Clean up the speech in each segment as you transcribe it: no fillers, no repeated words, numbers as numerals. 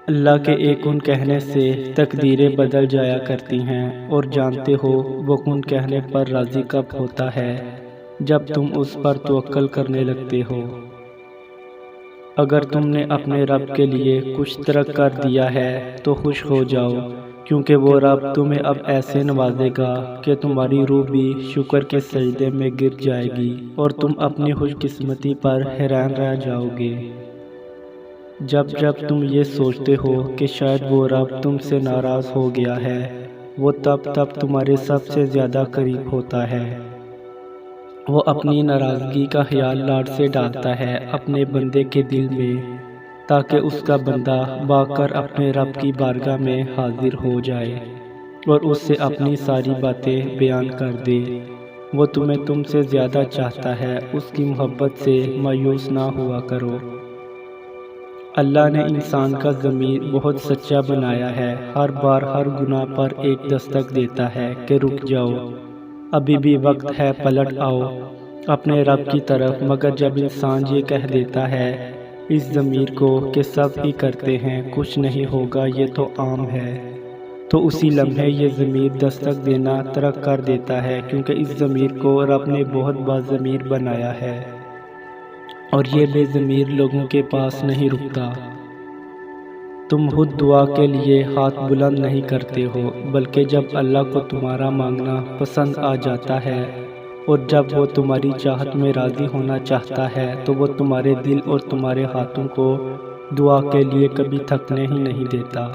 اللہ کے ایک کن کہنے سے تقدیریں بدل جایا کرتی ہیں، اور جانتے ہو وہ کن کہنے پر راضی کب ہوتا ہے؟ جب تم اس پر توکل کرنے لگتے ہو۔ اگر تم نے اپنے رب کے لیے کچھ ترک کر دیا ہے تو خوش ہو جاؤ، کیونکہ وہ رب تمہیں اب ایسے نوازے گا کہ تمہاری روح بھی شکر کے سجدے میں گر جائے گی، اور تم اپنی خوش قسمتی پر حیران رہ جاؤ گے۔ جب جب تم یہ سوچتے ہو کہ شاید وہ رب تم سے ناراض ہو گیا ہے، وہ تب تمہارے سب سے زیادہ قریب ہوتا ہے۔ وہ اپنی ناراضگی کا خیال لاڈ سے ڈالتا ہے اپنے بندے کے دل میں، تاکہ اس کا بندہ بھاگ کر اپنے رب کی بارگاہ میں حاضر ہو جائے اور اس سے اپنی ساری باتیں بیان کر دے۔ وہ تم سے زیادہ چاہتا ہے، اس کی محبت سے مایوس نہ ہوا کرو۔ اللہ نے انسان کا ضمیر بہت سچا بنایا ہے، ہر بار ہر گناہ پر ایک دستک دیتا ہے کہ رک جاؤ، ابھی بھی وقت ہے، پلٹ آؤ اپنے رب کی طرف۔ مگر جب انسان یہ کہہ دیتا ہے اس ضمیر کو کہ سب ہی کرتے ہیں، کچھ نہیں ہوگا، یہ تو عام ہے، تو اسی لمحے یہ ضمیر دستک دینا ترک کر دیتا ہے، کیونکہ اس ضمیر کو رب نے بہت باضمیر بنایا ہے، اور یہ بے ضمیر لوگوں کے پاس نہیں رکتا۔ تم خود دعا کے لیے ہاتھ بلند نہیں کرتے ہو، بلکہ جب اللہ کو تمہارا مانگنا پسند آ جاتا ہے اور جب وہ تمہاری چاہت میں راضی ہونا چاہتا ہے تو وہ تمہارے دل اور تمہارے ہاتھوں کو دعا کے لیے کبھی تھکنے ہی نہیں دیتا۔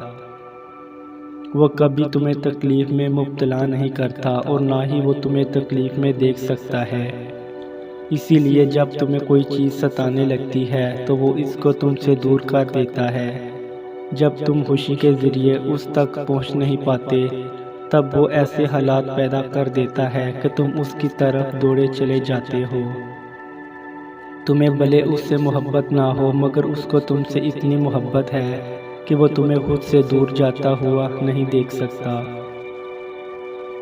وہ کبھی تمہیں تکلیف میں مبتلا نہیں کرتا، اور نہ ہی وہ تمہیں تکلیف میں دیکھ سکتا ہے۔ اسی لیے جب تمہیں کوئی چیز ستانے لگتی ہے تو وہ اس کو تم سے دور کر دیتا ہے۔ جب تم خوشی کے ذریعے اس تک پہنچ نہیں پاتے، تب وہ ایسے حالات پیدا کر دیتا ہے کہ تم اس کی طرف دوڑے چلے جاتے ہو۔ تمہیں بھلے اس سے محبت نہ ہو، مگر اس کو تم سے اتنی محبت ہے کہ وہ تمہیں خود سے دور جاتا ہوا نہیں دیکھ سکتا۔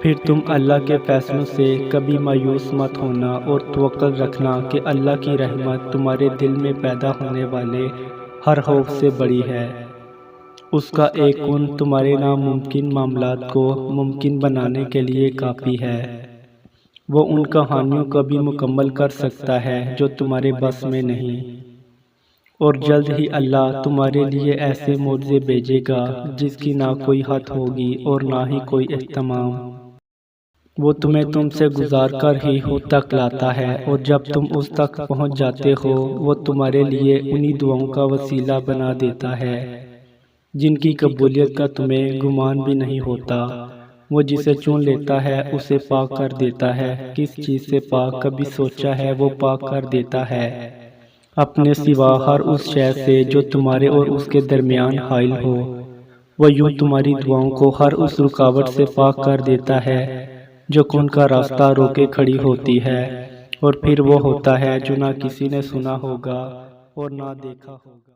پھر تم اللہ کے فیصلوں سے کبھی مایوس مت ہونا، اور توکل رکھنا کہ اللہ کی رحمت تمہارے دل میں پیدا ہونے والے ہر خوف سے بڑی ہے۔ اس کا ایک کن تمہارے ناممکن معاملات کو ممکن بنانے کے لیے کافی ہے۔ وہ ان کہانیوں کو بھی مکمل کر سکتا ہے جو تمہارے بس میں نہیں، اور جلد ہی اللہ تمہارے لیے ایسے معجزے بھیجے گا جس کی نہ کوئی حد ہوگی اور نہ ہی کوئی اہتمام۔ وہ تمہیں تم سے گزار کر ہی خود تک لاتا ہے، اور جب تم اس تک پہنچ جاتے ہو وہ تمہارے لیے انہی دعاؤں کا وسیلہ بنا دیتا ہے جن کی قبولیت کا تمہیں گمان بھی نہیں ہوتا۔ وہ جسے چن لیتا ہے اسے پاک کر دیتا ہے، کس چیز سے پاک کبھی سوچا ہے وہ پاک کر دیتا ہے، اپنے سوا ہر اس شے سے جو تمہارے اور اس کے درمیان حائل ہو۔ وہ یوں تمہاری دعاؤں کو ہر اس رکاوٹ سے پاک کر دیتا ہے جو ان کا راستہ روکے کھڑی ہوتی ہے، اور پھر وہ ہوتا ہے جو نہ کسی نے سنا ہوگا اور نہ دیکھا ہوگا۔